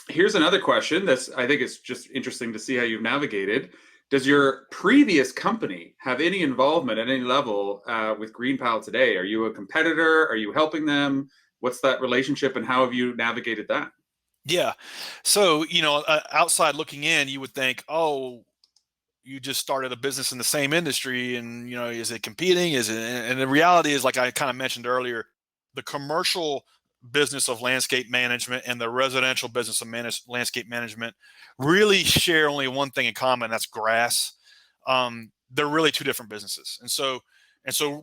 Here's another question. I think it's just interesting to see how you've navigated. Does your previous company have any involvement at any level with GreenPal today? Are you a competitor? Are you helping them? What's that relationship, and how have you navigated that? Yeah. So, outside looking in, you would think, oh, you just started a business in the same industry, and, is it competing? And the reality is, like I kind of mentioned earlier, the commercial business of landscape management and the residential business of landscape management really share only one thing in common. That's grass. They're really 2 different businesses. And so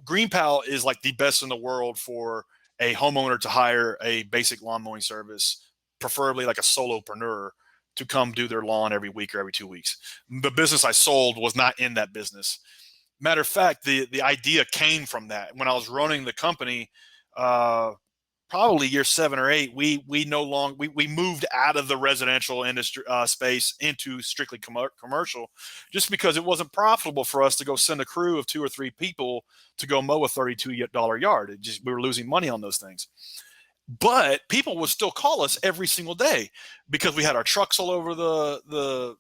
GreenPal is like the best in the world for a homeowner to hire a basic lawn mowing service, preferably like a solopreneur, to come do their lawn every week or every 2 weeks. The business I sold was not in that business. Matter of fact, the idea came from that. When I was running the company, probably year 7 or 8, we moved out of the residential industry space into strictly commercial, just because it wasn't profitable for us to go send a crew of 2 or 3 people to go mow a $32 yard. We were losing money on those things. But people would still call us every single day because we had our trucks all over the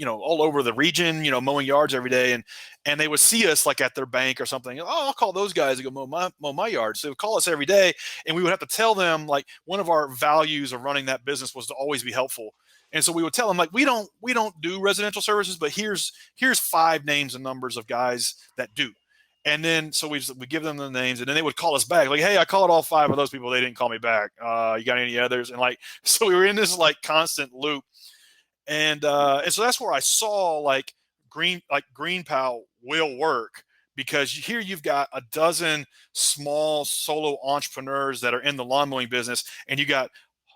all over the region, mowing yards every day, and they would see us like at their bank or something. Oh, I'll call those guys to go mow my yard. So they would call us every day, and we would have to tell them, like, one of our values of running that business was to always be helpful. And so we would tell them, like, we don't do residential services, but here's 5 names and numbers of guys that do. And then so we give them the names, and then they would call us back, like, hey, I called all 5 of those people. They didn't call me back. You got any others? And so we were in this like constant loop. And so that's where I saw like GreenPal will work, because here you've got a dozen small solo entrepreneurs that are in the lawn mowing business, and you got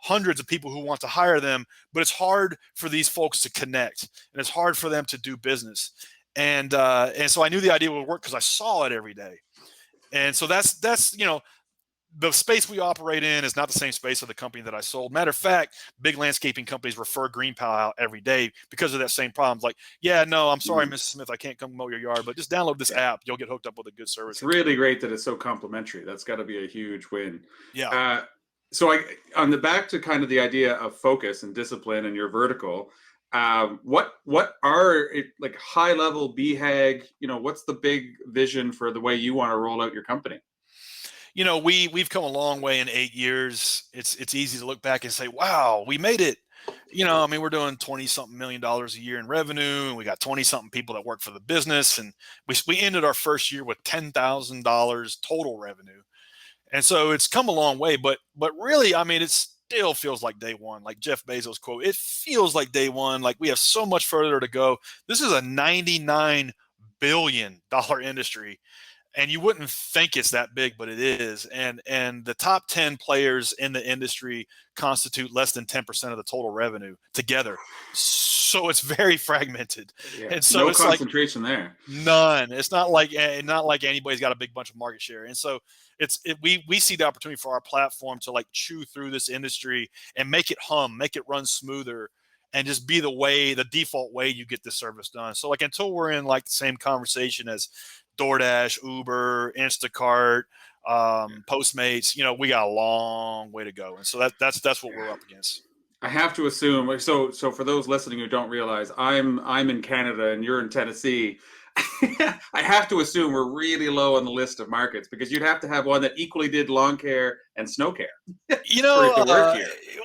hundreds of people who want to hire them, but it's hard for these folks to connect, and it's hard for them to do business. And so I knew the idea would work because I saw it every day. And so that's the space we operate in is not the same space of the company that I sold. Matter of fact, big landscaping companies refer GreenPal out every day because of that same problem. Like, yeah, no, I'm sorry, Mrs. Smith, I can't come mow your yard, but just download this app. You'll get hooked up with a good service. It's really great that it's so complimentary. That's got to be a huge win. Yeah. So on the back to kind of the idea of focus and discipline in your vertical, what are like high level BHAG, what's the big vision for the way you want to roll out your company? We've come a long way in 8 years. It's easy to look back and say, wow, we made it. We're doing 20 something $1 million a year in revenue, and we got 20 something people that work for the business. And we ended our first year with $10,000 total revenue. And so it's come a long way, but really, it still feels like day one. Like Jeff Bezos quote, it feels like day one. Like we have so much further to go. This is a $99 billion industry. And you wouldn't think it's that big, but it is. And the top 10 players in the industry constitute less than 10% of the total revenue together. So it's very fragmented. Yeah, and so no it's concentration like, there. None. It's not like anybody's got a big bunch of market share. And so we see the opportunity for our platform to like chew through this industry and make it hum, make it run smoother, and just be the default way you get this service done. So like until we're in like the same conversation as DoorDash, Uber, Instacart, Postmates, we got a long way to go. And so that's what we're up against. I have to assume, so for those listening who don't realize, I'm in Canada and you're in Tennessee. I have to assume we're really low on the list of markets, because you'd have to have one that equally did lawn care and snow care.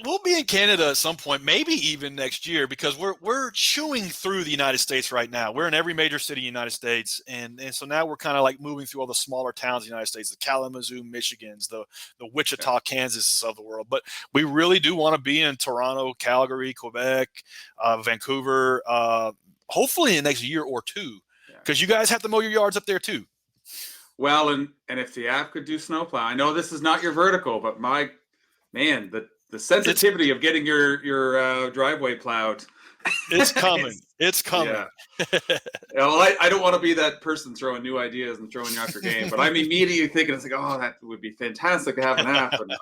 We'll be in Canada at some point, maybe even next year, because we're chewing through the United States right now. We're in every major city in the United States, and so now we're kind of like moving through all the smaller towns in the United States, the Kalamazoo, Michigans, the Wichita, Kansas of the world. But we really do want to be in Toronto, Calgary, Quebec, Vancouver, hopefully in the next year or two. Because you guys have to mow your yards up there too. Well, and if the app could do snowplow, I know this is not your vertical, but my man, the sensitivity of getting your driveway plowed. It's coming. It's coming. Yeah. Well, I don't want to be that person throwing new ideas and throwing you off your game, but I'm immediately thinking, it's like, oh, that would be fantastic to have an app. And,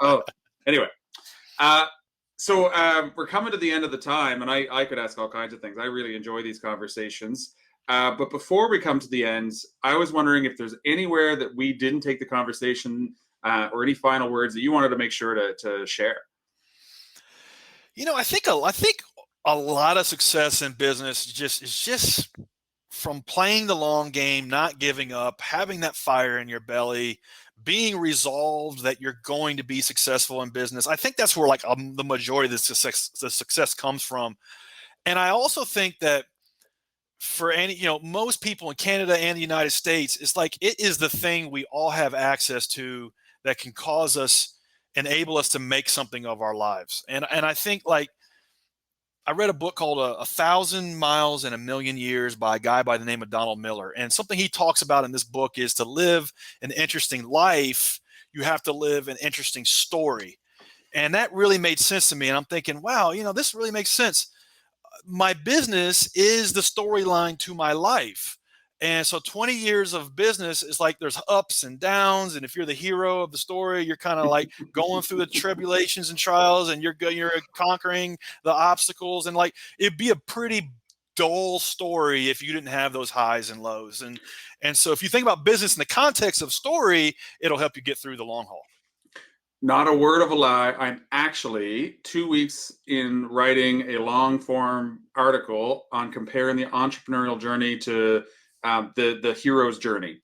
anyway. So we're coming to the end of the time, and I could ask all kinds of things. I really enjoy these conversations. But before we come to the end, I was wondering if there's anywhere that we didn't take the conversation, or any final words that you wanted to make sure to share. I think a lot of success in business is just from playing the long game, not giving up, having that fire in your belly, being resolved that you're going to be successful in business. I think that's where like the majority of the success comes from. And I also think that for most people in Canada and the United States, it's like it is the thing we all have access to that can enable us to make something of our lives. And I think, like, I read a book called 1,000 Miles in a Million Years by a guy by the name of Donald Miller. And something he talks about in this book is to live an interesting life, you have to live an interesting story. And that really made sense to me. And I'm thinking, wow, this really makes sense. My business is the storyline to my life. And so 20 years of business is like there's ups and downs. And if you're the hero of the story, you're kind of like going through the tribulations and trials, and you're conquering the obstacles. And like it'd be a pretty dull story if you didn't have those highs and lows. And so if you think about business in the context of story, it'll help you get through the long haul. Not a word of a lie. I'm actually 2 weeks in writing a long form article on comparing the entrepreneurial journey to the hero's journey.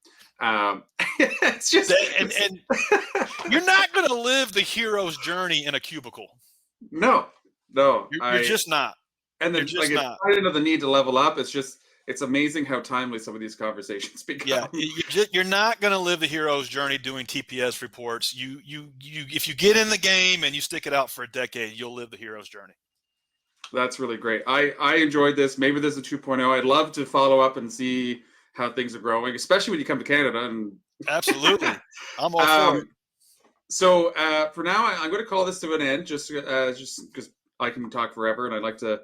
It's just and you're not going to live the hero's journey in a cubicle. No, you're just not. And then like it's not into the need to level up. It's amazing how timely some of these conversations become. Yeah, you're not going to live the hero's journey doing TPS reports. You if you get in the game and you stick it out for a decade, you'll live the hero's journey. That's really great. I enjoyed this. Maybe this is a 2.0. I'd love to follow up and see how things are growing, especially when you come to Canada. And absolutely, I'm all for it. So for now, I'm going to call this to an end, just because I can talk forever, and I'd like to.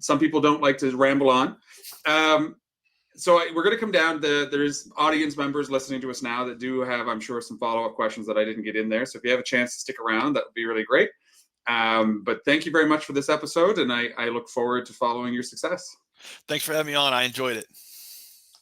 Some people don't like to ramble on. So we're going to come down. There's audience members listening to us now that do have, I'm sure, some follow-up questions that I didn't get in there. So if you have a chance to stick around, that would be really great. But thank you very much for this episode, and I look forward to following your success. Thanks for having me on. I enjoyed it.